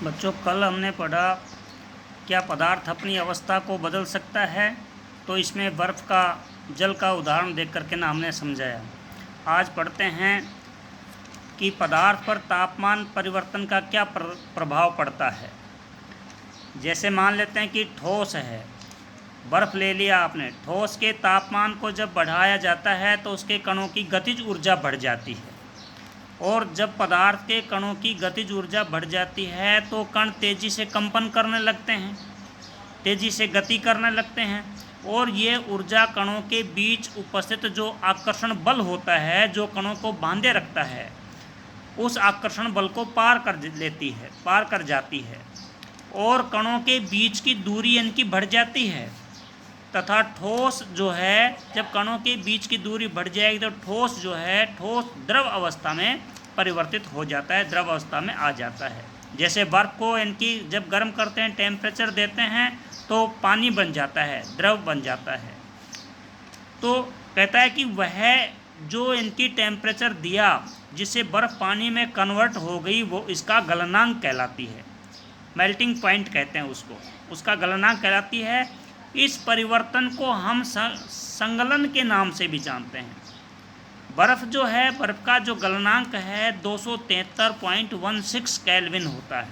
बच्चों, कल हमने पढ़ा क्या पदार्थ अपनी अवस्था को बदल सकता है। तो इसमें बर्फ़ का जल का उदाहरण देख करके हमने समझाया। आज पढ़ते हैं कि पदार्थ पर तापमान परिवर्तन का क्या प्रभाव पड़ता है। जैसे मान लेते हैं कि ठोस है, बर्फ़ ले लिया आपने। ठोस के तापमान को जब बढ़ाया जाता है तो उसके कणों की गतिज ऊर्जा बढ़ जाती है, और जब पदार्थ के कणों की गतिज ऊर्जा बढ़ जाती है तो कण तेज़ी से कंपन करने लगते हैं, तेज़ी से गति करने लगते हैं, और ये ऊर्जा कणों के बीच उपस्थित जो आकर्षण बल होता है, जो कणों को बांधे रखता है, उस आकर्षण बल को पार कर जाती है, और कणों के बीच की दूरी इनकी बढ़ जाती है। तथा ठोस जो है, जब कणों के बीच की दूरी बढ़ जाएगी तो ठोस जो है, ठोस द्रव अवस्था में परिवर्तित हो जाता है, द्रव अवस्था में आ जाता है। जैसे बर्फ़ को इनकी जब गर्म करते हैं, टेम्परेचर देते हैं, तो पानी बन जाता है, द्रव बन जाता है। तो कहता है कि वह जो इनकी टेम्परेचर दिया, जिससे बर्फ़ पानी में कन्वर्ट हो गई, वो इसका गलनांक कहलाती है। मेल्टिंग पॉइंट कहते हैं उसको, उसका गलनांक कहलाती है। इस परिवर्तन को हम संगलन के नाम से भी जानते हैं। बर्फ़ जो है, बर्फ़ का जो गलनांक है 273.16 केल्विन होता है।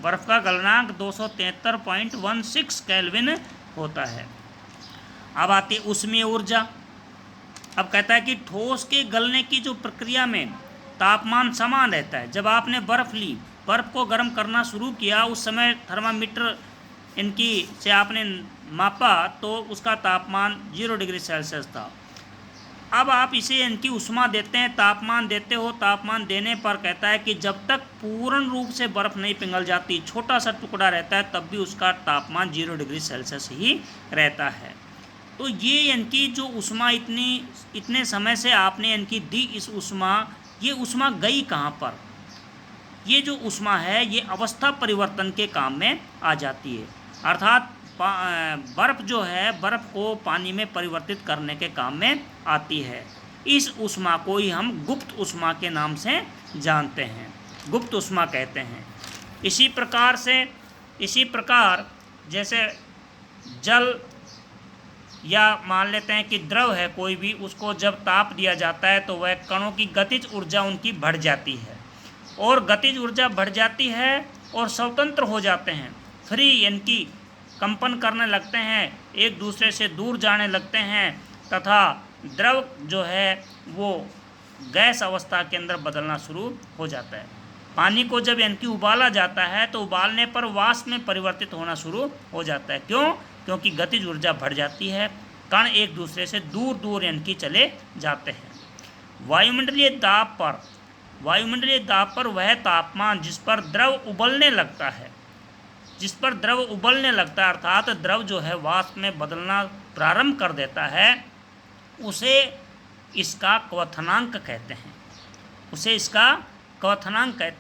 बर्फ़ का गलनांक 273.16 केल्विन होता है। अब आती है ऊष्मीय ऊर्जा। अब कहता है कि ठोस के गलने की जो प्रक्रिया में तापमान समान रहता है। जब आपने बर्फ़ ली, बर्फ़ को गर्म करना शुरू किया, उस समय थर्मामीटर इनकी से आपने मापा तो उसका तापमान 0 डिग्री सेल्सियस था। अब आप इसे इनकी ऊष्मा देते हैं, तापमान देते हो। तापमान देने पर कहता है कि जब तक पूर्ण रूप से बर्फ़ नहीं पिघल जाती, छोटा सा टुकड़ा रहता है, तब भी उसका तापमान 0 डिग्री सेल्सियस ही रहता है। तो ये इनकी जो ऊष्मा इतने समय से आपने इनकी दी, इस ऊष्मा, ये ऊष्मा गई कहाँ पर? ये जो ऊष्मा है, ये अवस्था परिवर्तन के काम में आ जाती है। अर्थात बर्फ़ जो है, बर्फ़ को पानी में परिवर्तित करने के काम में आती है। इस ऊष्मा को ही हम गुप्त ऊष्मा के नाम से जानते हैं, गुप्त ऊष्मा कहते हैं। इसी प्रकार जैसे जल, या मान लेते हैं कि द्रव है कोई भी, उसको जब ताप दिया जाता है तो वह कणों की गतिज ऊर्जा उनकी बढ़ जाती है, और गतिज ऊर्जा बढ़ जाती है और स्वतंत्र हो जाते हैं, फ्री, इनकी कंपन करने लगते हैं, एक दूसरे से दूर जाने लगते हैं, तथा द्रव जो है वो गैस अवस्था के अंदर बदलना शुरू हो जाता है। पानी को जब इनकी उबाला जाता है तो उबालने पर वाष्प में परिवर्तित होना शुरू हो जाता है। क्यों? क्योंकि गतिज ऊर्जा बढ़ जाती है, कण एक दूसरे से दूर दूर इनकी चले जाते हैं। वायुमंडलीय दाब पर वह तापमान जिस पर द्रव उबलने लगता है, अर्थात द्रव जो है वाष्प में बदलना प्रारंभ कर देता है, उसे इसका क्वथनांक कहते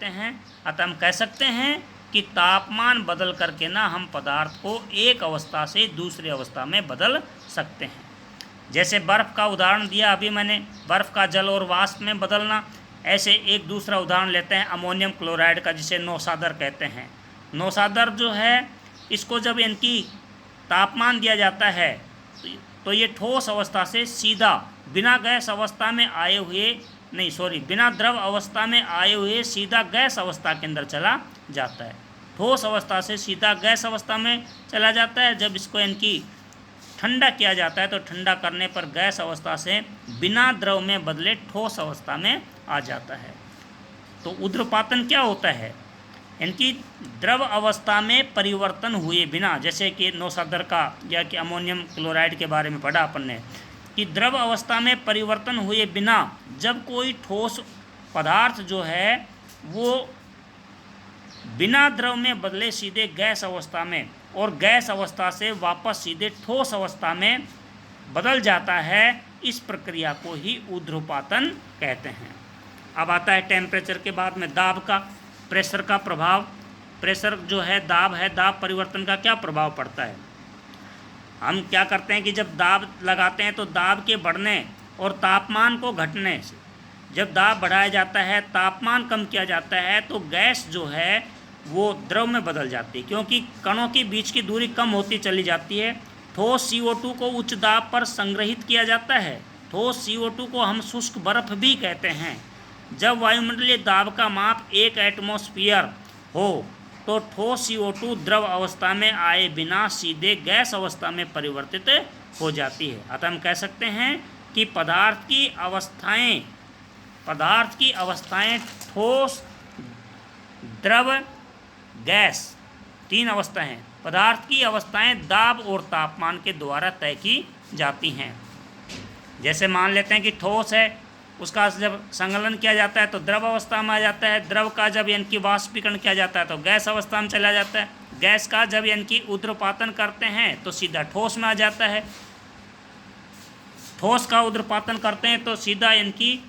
हैं। अतः हम कह सकते हैं कि तापमान बदल करके हम पदार्थ को एक अवस्था से दूसरी अवस्था में बदल सकते हैं। जैसे बर्फ़ का उदाहरण दिया अभी मैंने, बर्फ़ का जल और वाष्प में बदलना। ऐसे एक दूसरा उदाहरण लेते हैं अमोनियम क्लोराइड का, जिसे नौसादर कहते हैं। नौसादर जो है, इसको जब इनकी तापमान दिया जाता है तो ये ठोस अवस्था से सीधा बिना द्रव अवस्था में आए हुए सीधा गैस अवस्था के अंदर चला जाता है। ठोस अवस्था से सीधा गैस अवस्था में चला जाता है। जब इसको इनकी ठंडा किया जाता है तो ठंडा करने पर गैस अवस्था से बिना द्रव में बदले ठोस अवस्था में आ जाता है। तो ऊर्ध्वपातन क्या होता है? इनकी द्रव अवस्था में परिवर्तन हुए बिना, जैसे कि नौसादर का या कि अमोनियम क्लोराइड के बारे में पढ़ा अपन ने, कि द्रव अवस्था में परिवर्तन हुए बिना जब कोई ठोस पदार्थ जो है वो बिना द्रव में बदले सीधे गैस अवस्था में, और गैस अवस्था से वापस सीधे ठोस अवस्था में बदल जाता है, इस प्रक्रिया को ही ऊर्ध्वपातन कहते हैं। अब आता है टेम्परेचर के बाद में दाब का, प्रेशर का प्रभाव। प्रेशर जो है, दाब परिवर्तन का क्या प्रभाव पड़ता है? हम क्या करते हैं कि जब दाब लगाते हैं तो दाब के बढ़ने और तापमान को घटने से, जब दाब बढ़ाया जाता है, तापमान कम किया जाता है, तो गैस जो है वो द्रव में बदल जाती है, क्योंकि कणों के बीच की दूरी कम होती चली जाती है। ठोस CO2 को उच्च दाब पर संग्रहित किया जाता है। ठोस CO2 को हम शुष्क बर्फ भी कहते हैं। जब वायुमंडलीय दाब का माप 1 एटमॉस्फेयर हो तो ठोस CO2 द्रव अवस्था में आए बिना सीधे गैस अवस्था में परिवर्तित हो जाती है। अतः हम कह सकते हैं कि पदार्थ की अवस्थाएं ठोस, द्रव, गैस, 3 अवस्थाएं हैं। पदार्थ की अवस्थाएं दाब और तापमान के द्वारा तय की जाती हैं। जैसे मान लेते हैं कि ठोस है, उसका जब संकलन किया जाता है तो द्रव अवस्था में आ जाता है। द्रव का जब यानी कि वाष्पीकरण किया जाता है तो गैस अवस्था में चला जाता है। गैस का जब यानी कि ऊर्ध्वपातन करते हैं तो सीधा ठोस में आ जाता है। ठोस का ऊर्ध्वपातन करते हैं तो सीधा यानी कि